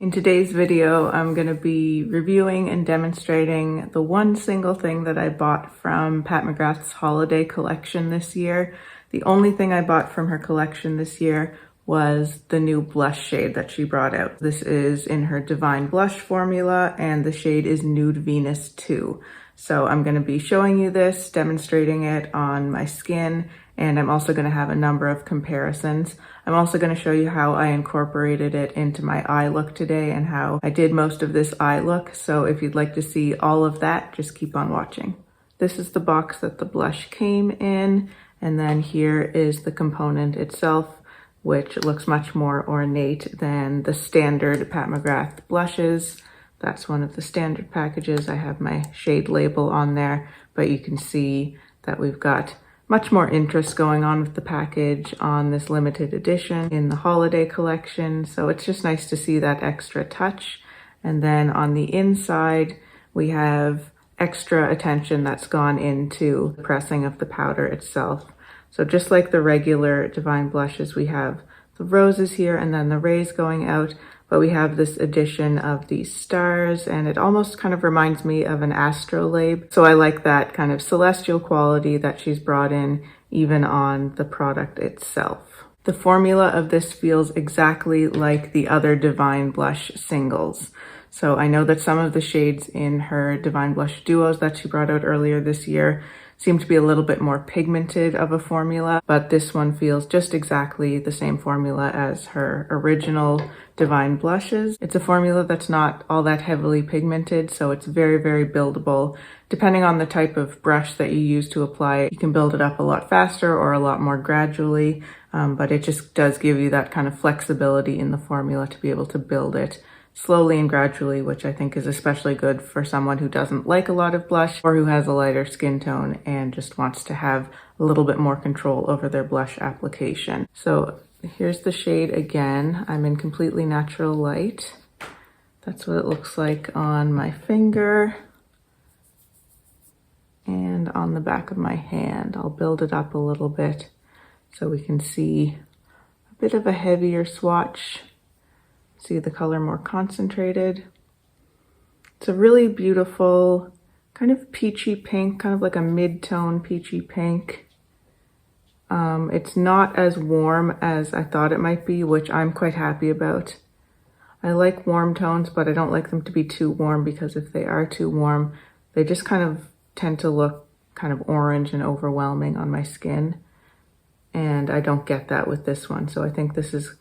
In today's video, I'm going to be reviewing and demonstrating the one single thing that I bought from Pat McGrath's Holiday collection this year. The only thing I bought from her collection this year was the new blush shade that she brought out. This is in her Divine Blush formula, and the shade is Nude Venus II. So I'm going to be showing you this, demonstrating it on my skin, and I'm also going to have a number of comparisons. I'm also going to show you how I incorporated it into my eye look today and how I did most of this eye look. So if you'd like to see all of that, just keep on watching. This is the box that the blush came in, and then here is the component itself, which looks much more ornate than the standard Pat McGrath blushes. That's one of the standard packages. I have my shade label on there, but you can see that we've got much more interest going on with the package on this limited edition in the holiday collection. So it's just nice to see that extra touch. And then on the inside, we have extra attention that's gone into the pressing of the powder itself. So just like the regular Divine blushes, we have the roses here and then the rays going out, but we have this addition of these stars, and it almost kind of reminds me of an astrolabe. So I like that kind of celestial quality that she's brought in even on the product itself. The formula of this feels exactly like the other Divine Blush singles. So I know that some of the shades in her Divine Blush duos that she brought out earlier this year seem to be a little bit more pigmented of a formula, but this one feels just exactly the same formula as her original Divine Blushes. It's a formula that's not all that heavily pigmented, so it's very, very buildable. Depending on the type of brush that you use to apply it, you can build it up a lot faster or a lot more gradually, but it just does give you that kind of flexibility in the formula to be able to build it slowly and gradually, which I think is especially good for someone who doesn't like a lot of blush or who has a lighter skin tone and just wants to have a little bit more control over their blush application. So here's the shade again. I'm in Completely Natural Light. That's what it looks like on my finger and on the back of my hand. I'll build it up a little bit so we can see a bit of a heavier swatch. See the color more concentrated. It's a really beautiful kind of peachy pink, kind of like a mid-tone peachy pink. It's not as warm as I thought it might be, which I'm quite happy about. I like warm tones, but I don't like them to be too warm, because if they are too warm, they just kind of tend to look kind of orange and overwhelming on my skin. And I don't get that with this one. So I think this is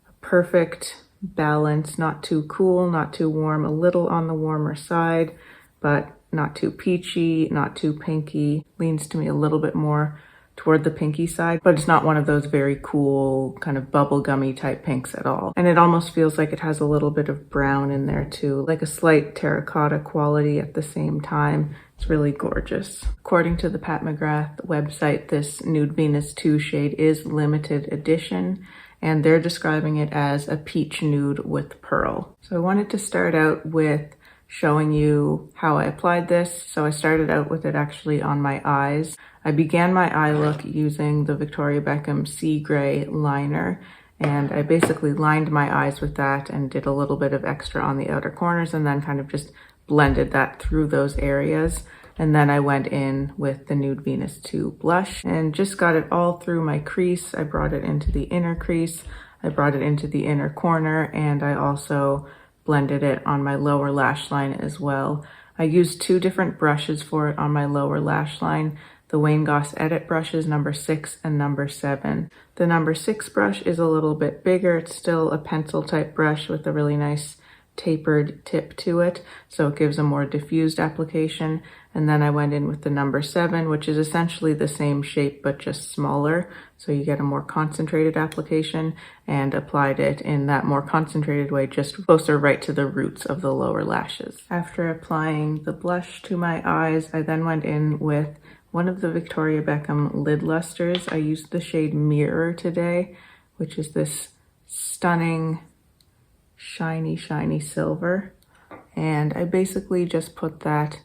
a perfect balance, not too cool, not too warm, a little on the warmer side, but not too peachy, not too pinky. Leans to me a little bit more toward the pinky side, but it's not one of those very cool kind of bubblegummy type pinks at all. And it almost feels like it has a little bit of brown in there too, like a slight terracotta quality at the same time. It's really gorgeous. According to the Pat McGrath website, this Nude Venus II shade is limited edition, and they're describing it as a peach nude with pearl. So I wanted to start out with showing you how I applied this. So I started out with it actually on my eyes. I began my eye look using the Victoria Beckham Sea Gray liner, and I basically lined my eyes with that and did a little bit of extra on the outer corners and then kind of just blended that through those areas. And then I went in with the Nude Venus II blush and just got it all through my crease. I brought it into the inner crease, I brought it into the inner corner, and I also blended it on my lower lash line as well. I used two different brushes for it on my lower lash line, the Wayne Goss Edit brushes, number 6 and number 7. The number 6 brush is a little bit bigger. It's still a pencil type brush with a really nice tapered tip to it, so it gives a more diffused application. And then I went in with the number 7, which is essentially the same shape but just smaller, so you get a more concentrated application, and applied it in that more concentrated way, just closer right to the roots of the lower lashes. After applying the blush to my eyes, I then went in with one of the Victoria Beckham lid lusters. I used the shade Mirror today, which is this stunning shiny silver, and I basically just put that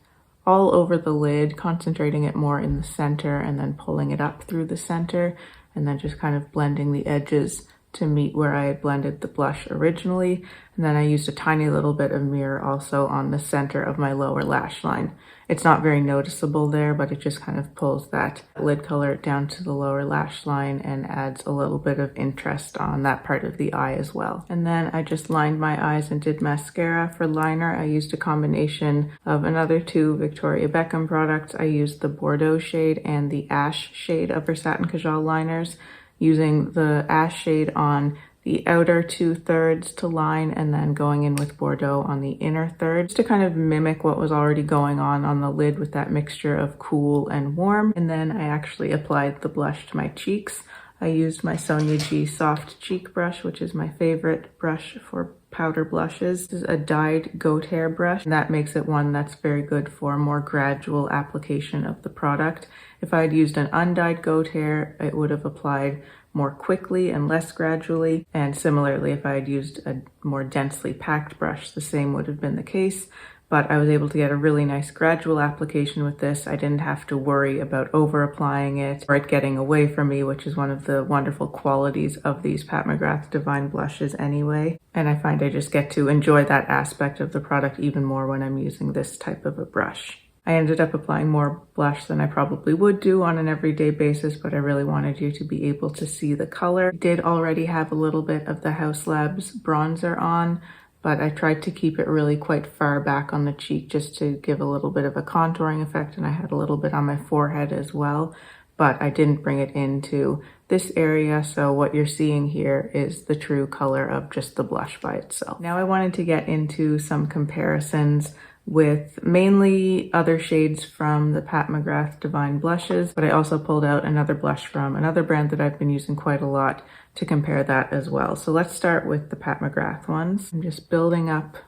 all over the lid, concentrating it more in the center and then pulling it up through the center, and then just kind of blending the edges to meet where I had blended the blush originally. And then I used a tiny little bit of mirror also on the center of my lower lash line. It's not very noticeable there, but it just kind of pulls that lid color down to the lower lash line and adds a little bit of interest on that part of the eye as well. And then I just lined my eyes and did mascara. For liner, I used a combination of another two Victoria Beckham products. I used the Bordeaux shade and the Ash shade of her Satin Kajal liners, using the Ash shade on the outer 2/3 to line and then going in with Bordeaux on the inner third to kind of mimic what was already going on the lid with that mixture of cool and warm. And then I actually applied the blush to my cheeks. I used my Sonia G Soft Cheek Brush, which is my favorite brush for powder blushes. This is a dyed goat hair brush, and that makes it one that's very good for more gradual application of the product. If I had used an undyed goat hair, it would have applied more quickly and less gradually. And similarly, if I had used a more densely packed brush, the same would have been the case. But I was able to get a really nice gradual application with this. I didn't have to worry about over applying it or it getting away from me, which is one of the wonderful qualities of these Pat McGrath Divine blushes anyway. And I find I just get to enjoy that aspect of the product even more when I'm using this type of a brush. I ended up applying more blush than I probably would do on an everyday basis, but I really wanted you to be able to see the color. I did already have a little bit of the Haus Labs bronzer on, but I tried to keep it really quite far back on the cheek just to give a little bit of a contouring effect, and I had a little bit on my forehead as well, but I didn't bring it into this area, so what you're seeing here is the true color of just the blush by itself. Now I wanted to get into some comparisons with mainly other shades from the Pat McGrath Divine blushes, but I also pulled out another blush from another brand that I've been using quite a lot to compare that as well. So let's start with the Pat McGrath ones. I'm just building up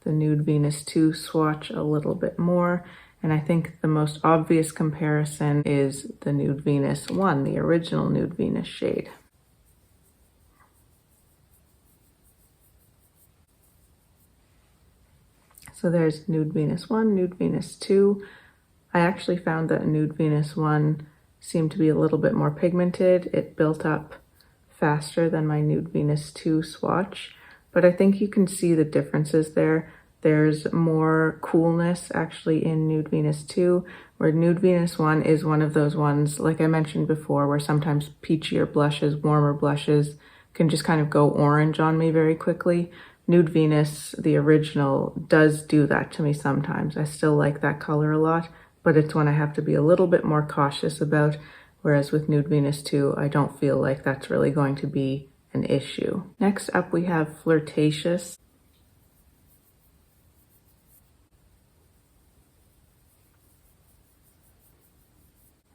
the Nude Venus II swatch a little bit more, and I think the most obvious comparison is the Nude Venus I, the original Nude Venus shade. So there's Nude Venus I, Nude Venus II. I actually found that Nude Venus I seemed to be a little bit more pigmented. It built up faster than my Nude Venus II swatch, but I think you can see the differences there. There's more coolness actually in Nude Venus II, where Nude Venus I is one of those ones, like I mentioned before, where sometimes peachier blushes, warmer blushes can just kind of go orange on me very quickly. Nude Venus, the original, does do that to me sometimes. I still like that color a lot, but it's one I have to be a little bit more cautious about, whereas with Nude Venus II, I don't feel like that's really going to be an issue. Next up, we have Flirtatious.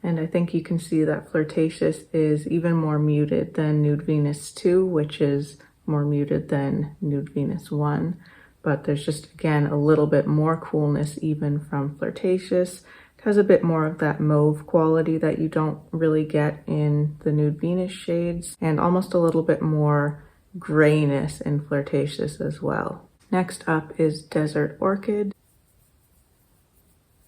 And I think you can see that Flirtatious is even more muted than Nude Venus II, which is more muted than Nude Venus I, but there's just, again, a little bit more coolness even from Flirtatious. It has a bit more of that mauve quality that you don't really get in the Nude Venus shades, and almost a little bit more grayness in Flirtatious as well. Next up is Desert Orchid.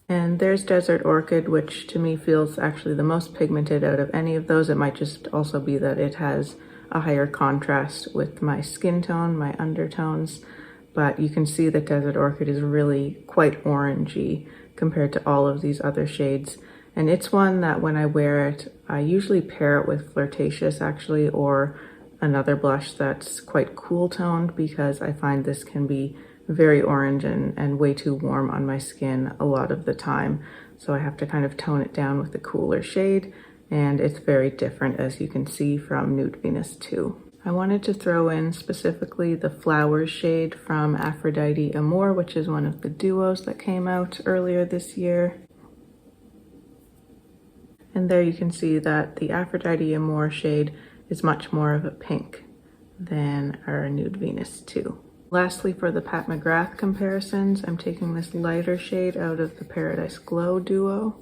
And there's Desert Orchid, which to me feels actually the most pigmented out of any of those. It might just also be that it has a higher contrast with my skin tone, my undertones, but you can see that Desert Orchid is really quite orangey compared to all of these other shades. And it's one that when I wear it, I usually pair it with Flirtatious actually, or another blush that's quite cool toned, because I find this can be very orange and way too warm on my skin a lot of the time. So I have to kind of tone it down with a cooler shade, and it's very different, as you can see, from Nude Venus II. I wanted to throw in specifically the Flowers shade from Aphrodite Amour, which is one of the duos that came out earlier this year. And there you can see that the Aphrodite Amour shade is much more of a pink than our Nude Venus II. Lastly, for the Pat McGrath comparisons, I'm taking this lighter shade out of the Paradise Glow duo.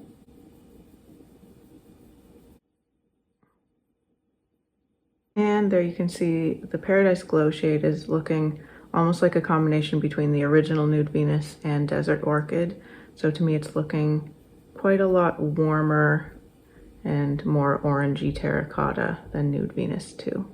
And there you can see the Paradise Glow shade is looking almost like a combination between the original Nude Venus and Desert Orchid. So to me, it's looking quite a lot warmer and more orangey terracotta than Nude Venus II.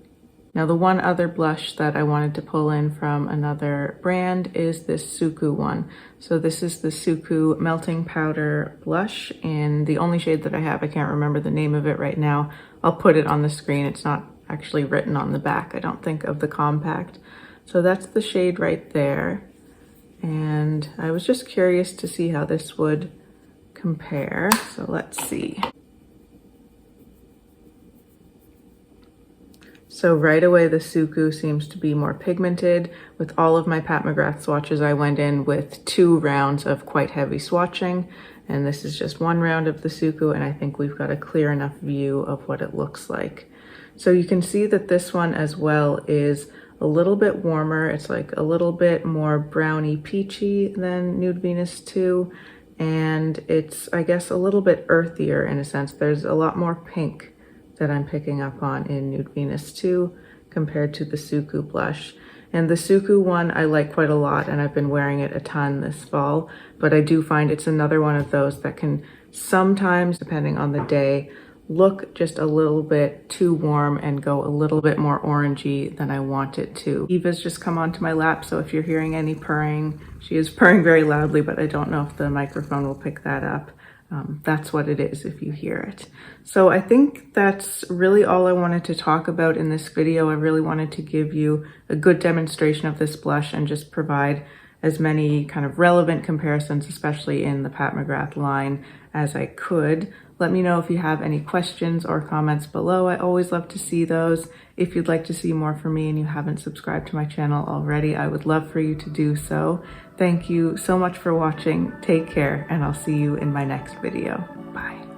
Now the one other blush that I wanted to pull in from another brand is this Suku one. So this is the Suku Melting Powder Blush in the only shade that I have. I can't remember the name of it right now. I'll put it on the screen. It's not actually written on the back, I don't think, of the compact. So that's the shade right there. And I was just curious to see how this would compare. So let's see. So right away, the Suku seems to be more pigmented. With all of my Pat McGrath swatches, I went in with 2 rounds of quite heavy swatching, and this is just 1 round of the Suku, and I think we've got a clear enough view of what it looks like. So you can see that this one as well is a little bit warmer. It's like a little bit more browny peachy than Nude Venus II, and it's, I guess, a little bit earthier in a sense. There's a lot more pink that I'm picking up on in Nude Venus II compared to the Suku blush. And the Suku one I like quite a lot, and I've been wearing it a ton this fall, but I do find it's another one of those that can sometimes, depending on the day, look just a little bit too warm and go a little bit more orangey than I want it to. Eva's just come onto my lap, so if you're hearing any purring, she is purring very loudly, but I don't know if the microphone will pick that up. That's what it is if you hear it. So I think that's really all I wanted to talk about in this video. I really wanted to give you a good demonstration of this blush and just provide as many kind of relevant comparisons, especially in the Pat McGrath line, as I could. Let me know if you have any questions or comments below. I always love to see those. If you'd like to see more from me and you haven't subscribed to my channel already, I would love for you to do so. Thank you so much for watching. Take care, and I'll see you in my next video. Bye.